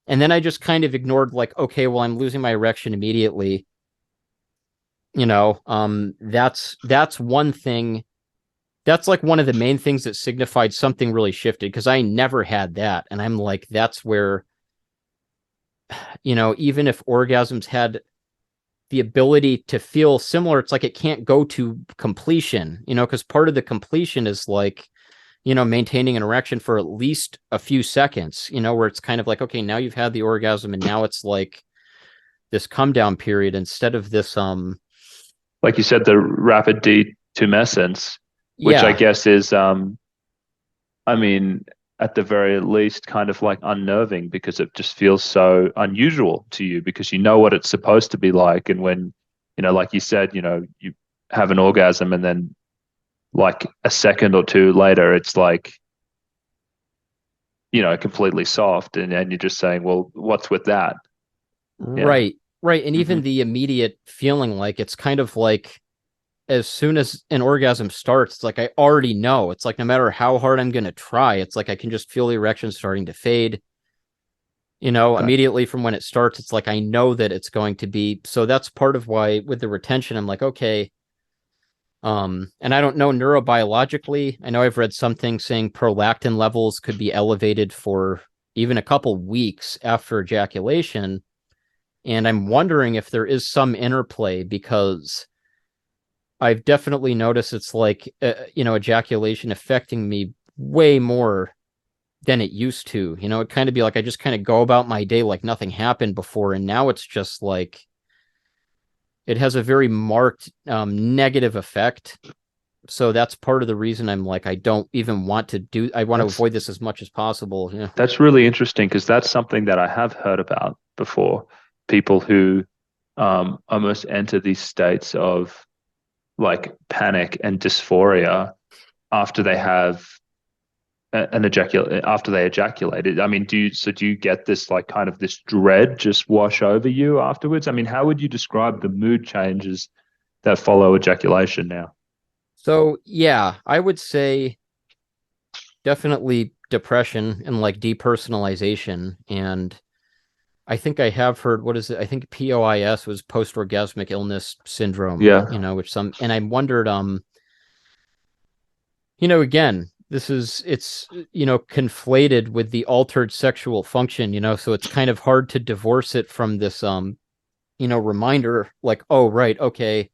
And then I just kind of ignored, like, okay, well, I'm losing my erection immediately. That's one thing. That's like one of the main things that signified something really shifted because I never had that. And I'm like, that's where, even if orgasms had the ability to feel similar, it's like it can't go to completion, because part of the completion is like, maintaining an erection for at least a few seconds, where it's kind of like, okay, now you've had the orgasm and now it's like this come down period instead of this, Like you said, the rapid detumescence, which I yeah, guess is I mean, at the very least, kind of like unnerving because it just feels so unusual to you because you know what it's supposed to be like. And when like you said, you have an orgasm and then like a second or two later, it's like, completely soft. And you're just saying, well, what's with that? Yeah. Right. Right. And Hmm. even the immediate feeling, like it's kind of like as soon as an orgasm starts, it's like I already know. It's like no matter how hard I'm going to try, it's like I can just feel the erection starting to fade. Okay. Immediately from when it starts, it's like I know that it's going to be. So that's part of why with the retention, I'm like, okay. And I don't know neurobiologically. I know I've read something saying prolactin levels could be elevated for even a couple weeks after ejaculation. And I'm wondering if there is some interplay because I've definitely noticed it's like, ejaculation affecting me way more than it used to. It kind of be like I just kind of go about my day like nothing happened before. And now it's just like it has a very marked negative effect. So that's part of the reason I'm like, I don't even want to I want to That's avoid this as much as possible. Yeah. that's really interesting because that's something that I have heard about before. People who almost enter these states of like panic and dysphoria after they have an ejaculate after they ejaculated. I mean, do you get this like kind of this dread just wash over you afterwards? I mean, how would you describe the mood changes that follow ejaculation now? So yeah, I would say definitely depression and like depersonalization. And I think I have heard, what is it? I think POIS was post-orgasmic illness syndrome, Yeah. which and I wondered, again, conflated with the altered sexual function, so it's kind of hard to divorce it from this, reminder like, oh, right, okay,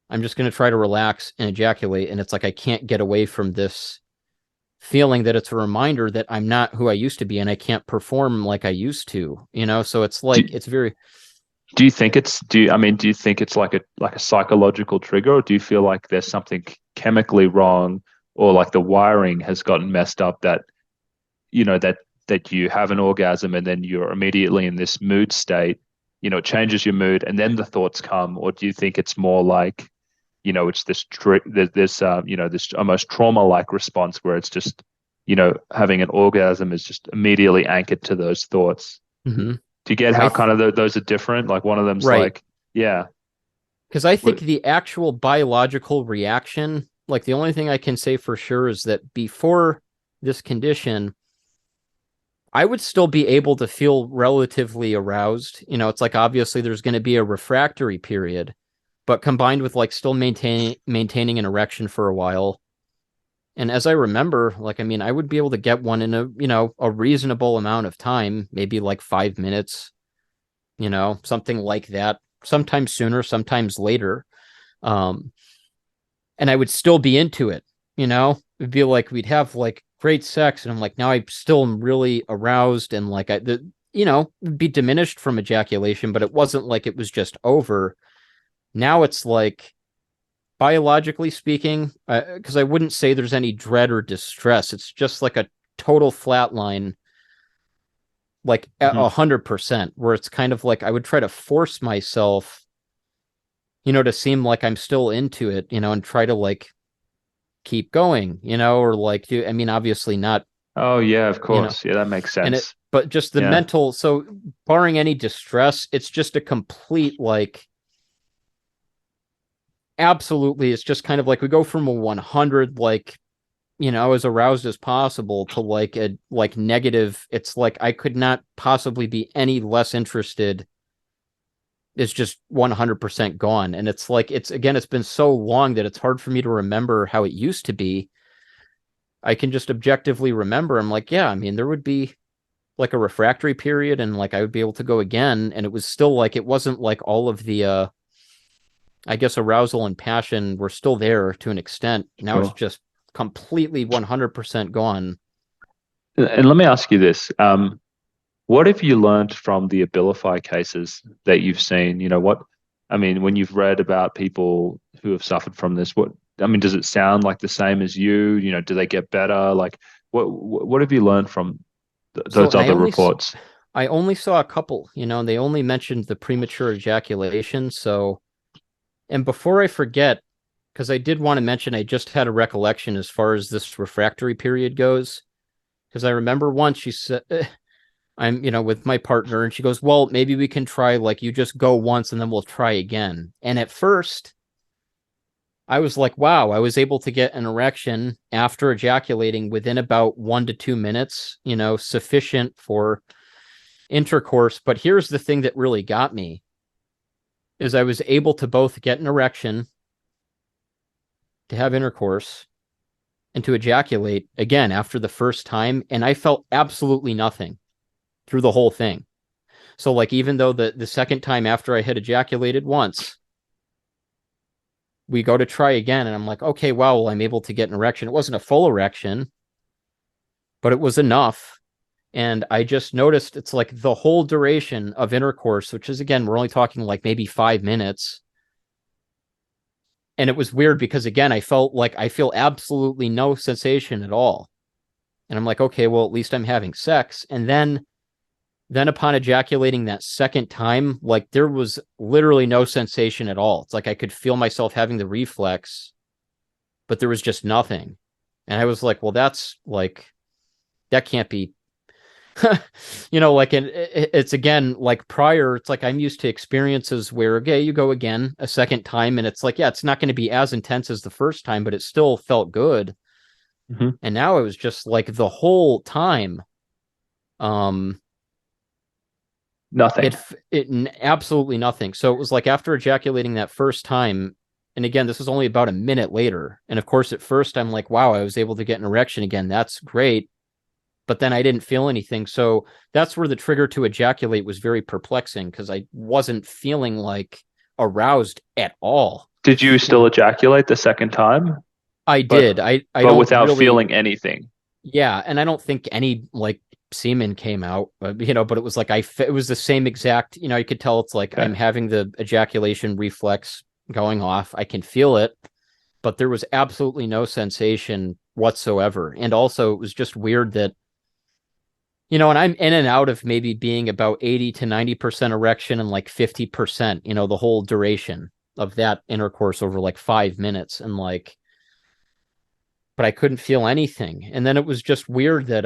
I'm just going to try to relax and ejaculate. And it's like, I can't get away from this feeling that it's a reminder that I'm not who I used to be and I can't perform like I used to, so it's Do, like, it's very, do you think it's do you think it's like a psychological trigger, or do you feel like there's something chemically wrong, or like the wiring has gotten messed up that that you have an orgasm and then you're immediately in this mood state, it changes your mood and then the thoughts come? Or do you think it's more like, it's this almost trauma-like response where it's just, having an orgasm is just immediately anchored to those thoughts? Mhm. Do you get how kind of those are different? Like one of them's Right. like, yeah, Because I think what, the actual biological reaction, like the only thing I can say for sure is that before this condition, I would still be able to feel relatively aroused. It's like obviously there's going to be a refractory period, but combined with like still maintaining an erection for a while. And as I remember, like I mean, I would be able to get one in a reasonable amount of time, maybe like 5 minutes, something like that. Sometimes sooner, sometimes later. Um, and I would still be into it. It'd be like we'd have like great sex, and I'm like, now I still am really aroused, and like it'd be diminished from ejaculation, but it wasn't like it was just over. Now it's like biologically speaking, because I wouldn't say there's any dread or distress. It's just like a total flatline, like mhm. 100%, where it's kind of like I would try to force myself, to seem like I'm still into it, and try to like keep going, or like do, I mean, obviously not, Oh yeah, of you know, course. Yeah, that makes and it, sense. but just the Yeah. mental, so barring any distress, it's just a complete, like, absolutely, it's just kind of like we go from a 100, like, as aroused as possible to like a like negative. It's like I could not possibly be any less interested. It's just 100% gone. And it's like, it's been so long that it's hard for me to remember how it used to be. I can just objectively remember. I'm like, yeah, I mean, there would be like a refractory period and like I would be able to go again. And it was still like, it wasn't like all of the, I guess, arousal and passion were still there to an extent. Now it's Sure. just completely 100% gone. And let me ask you this. What have you learned from the Abilify cases that you've seen? I mean, when you've read about people who have suffered from this, I mean, does it sound like the same as you? Do they get better? Like, what have you learned from So, those and other reports? I only saw a couple, and they only mentioned the premature ejaculation. So And before I forget, because I did want to mention, I just had a recollection as far as this refractory period goes. Because I remember once she said, I'm, with my partner, and she goes, well, maybe we can try, like, you just go once and then we'll try again. And at first, I was like, wow, I was able to get an erection after ejaculating within about 1 to 2 minutes, sufficient for intercourse. But here's the thing that really got me is I was able to both get an erection, to have intercourse, and to ejaculate again after the first time. And I felt absolutely nothing through the whole thing. So, like, even though the second time after I had ejaculated once, we go to try again, and I'm like, okay, wow, well, I'm able to get an erection. It wasn't a full erection, but it was enough. And I just noticed it's like the whole duration of intercourse, which is, again, we're only talking like maybe 5 minutes. And it was weird because, again, I felt like I feel absolutely no sensation at all. And I'm like, okay, well, at least I'm having sex. And then upon ejaculating that second time, like, there was literally no sensation at all. It's like I could feel myself having the reflex, but there was just nothing. And I was like, well, that's like, that can't be, like, it's again, like prior, it's like I'm used to experiences where, okay, you go again a second time and it's like, yeah, it's not going to be as intense as the first time, but it still felt good. Mm-hmm. And now it was just like the whole time, um, Nothing. it absolutely nothing. So it was like after ejaculating that first time, and again, this was only about a minute later. And of course, at first I'm like, wow, I was able to get an erection again. That's great. But then I didn't feel anything. So that's where the trigger to ejaculate was very perplexing because I wasn't feeling like aroused at all. Did you still ejaculate the second time, I but did. I but don't without really, feeling anything? yeah. And I don't think any like semen came out, but it was like it was the same exact, you could tell it's like Okay. I'm having the ejaculation reflex going off. I can feel it, but there was absolutely no sensation whatsoever. And also, it was just weird that, and I'm in and out of maybe being about 80 to 90% erection and like 50%, the whole duration of that intercourse over like 5 minutes. And like, but I couldn't feel anything. And then it was just weird that,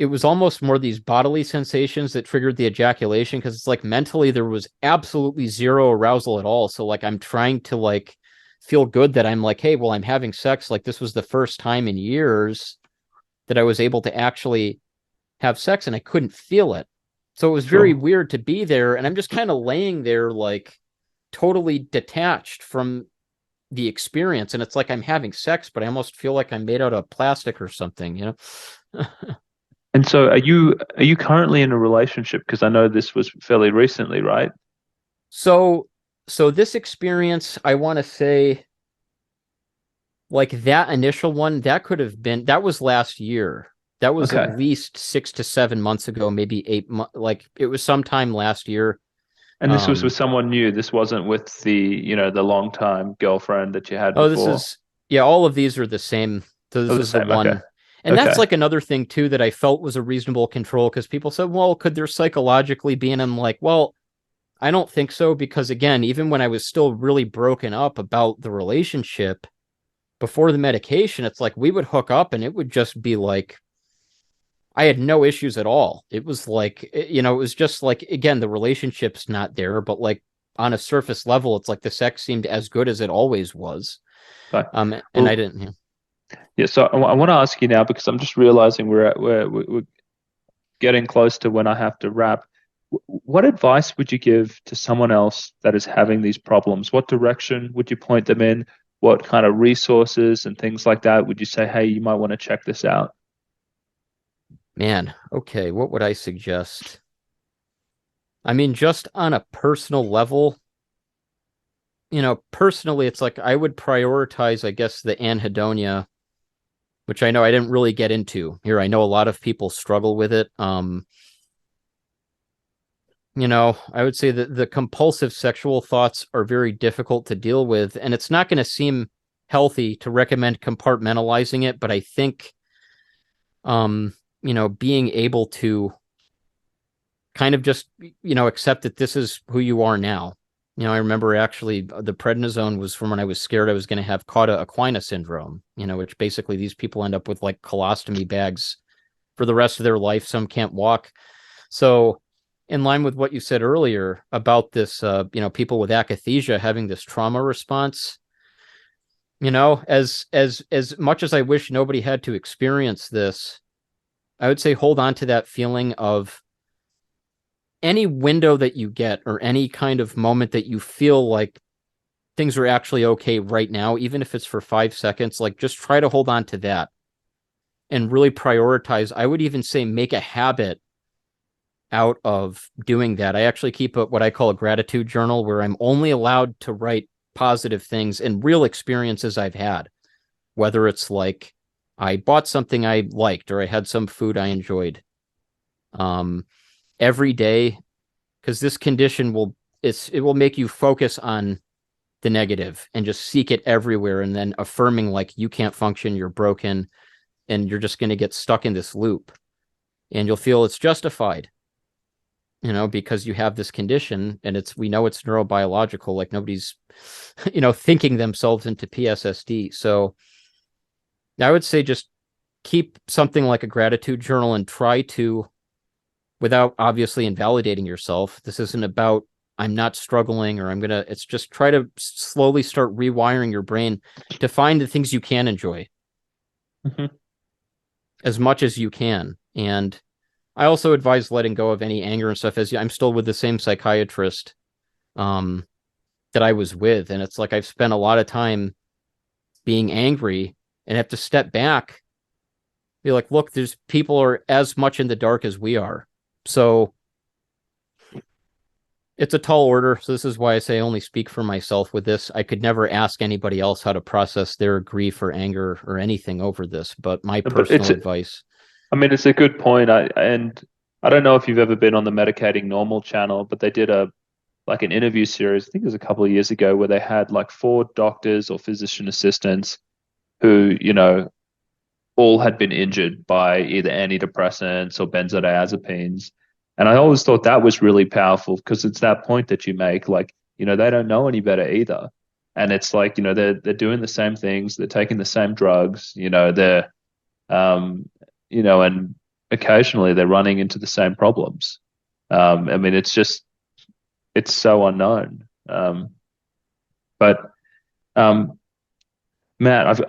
it was almost more these bodily sensations that triggered the ejaculation because it's like mentally there was absolutely zero arousal at all. So like I'm trying to like feel good that I'm like, hey, well, I'm having sex. Like this was the first time in years that I was able to actually have sex and I couldn't feel it. So it was very Sure. weird to be there. And I'm just kind of laying there like totally detached from the experience. And it's like I'm having sex, but I almost feel like I'm made out of plastic or something. And so are you currently in a relationship? Because I know this was fairly recently, right? So this experience, I want to say, like that initial one, that was last year. That was at Okay. least 6 to 7 months ago, maybe 8 months. Like it was sometime last year. And this was with Um, someone new. This wasn't with the long time girlfriend that you had oh, this before. is, yeah, all of these are the same. So Oh, this the is the same. Okay. one. And that's Okay. like another thing too that I felt was a reasonable control because people said, well, could there psychologically be? And I'm like, well, I don't think so because again, even when I was still really broken up about the relationship before the medication, it's like we would hook up and it would just be like I had no issues at all. It was like, it was just like, again, the relationship's not there, but like on a surface level, it's like the sex seemed as good as it always was. Fine. And I Well, didn't, yeah. So I want to ask you now because I'm just realizing we're getting close to when I have to wrap. What advice would you give to someone else that is having these problems? What direction would you point them in? What kind of resources and things like that would you say, hey, you might want to check this out? man, okay, what would I suggest? I mean, just on a personal level, personally, it's like I would prioritize, I guess, the anhedonia, which I know I didn't really get into here. I know a lot of people struggle with it. I would say that the compulsive sexual thoughts are very difficult to deal with, and it's not going to seem healthy to recommend compartmentalizing it, but I think, being able to kind of just, accept that this is who you are now. I remember actually the prednisone was from when I was scared I was going to have cauda equina syndrome, which basically these people end up with like colostomy bags for the rest of their life. Some can't walk. So in line with what you said earlier about this, people with akathisia having this trauma response, as much as I wish nobody had to experience this, I would say hold on to that feeling of any window that you get or any kind of moment that you feel like things are actually okay right now, even if it's for 5 seconds, like just try to hold on to that and really prioritize. I would even say make a habit out of doing that. I actually keep what I call a gratitude journal where I'm only allowed to write positive things and real experiences I've had, whether it's like I bought something I liked or I had some food I enjoyed. Every day, because this condition it will make you focus on the negative and just seek it everywhere, and then affirming like you can't function, you're broken, and you're just going to get stuck in this loop, and you'll feel it's justified, because you have this condition, and we know it's neurobiological, like nobody's thinking themselves into PSSD. So I would say just keep something like a gratitude journal and try to, without obviously invalidating yourself, this isn't about I'm not struggling or it's just try to slowly start rewiring your brain to find the things you can enjoy as much as you can. And I also advise letting go of any anger and stuff, as I'm still with the same psychiatrist that I was with. And it's like I've spent a lot of time being angry and have to step back, be like, look, there's people are as much in the dark as we are. So it's a tall order. So this is why I say I only speak for myself with this. I could never ask anybody else how to process their grief or anger or anything over this, but my But personal advice. I mean, it's a good point. And I don't know if you've ever been on the Medicating Normal channel, but they did an interview series, I think it was a couple of years ago, where they had like 4 doctors or physician assistants who, all had been injured by either antidepressants or benzodiazepines. And I always thought that was really powerful because it's that point that you make, like, they don't know any better either. And it's like, they're doing the same things, they're taking the same drugs, they're and occasionally they're running into the same problems. I mean, it's so unknown. But Matt,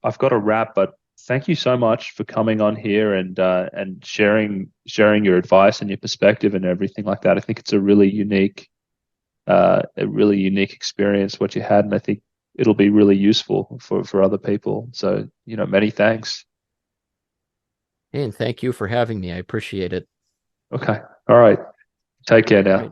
I've got to wrap, but thank you so much for coming on here and sharing your advice and your perspective and everything like that. I think it's a really unique experience what you had, and I think it'll be really useful for other people. So, many thanks. And thank you for having me. I appreciate it. Okay. All right. Take care now. Right.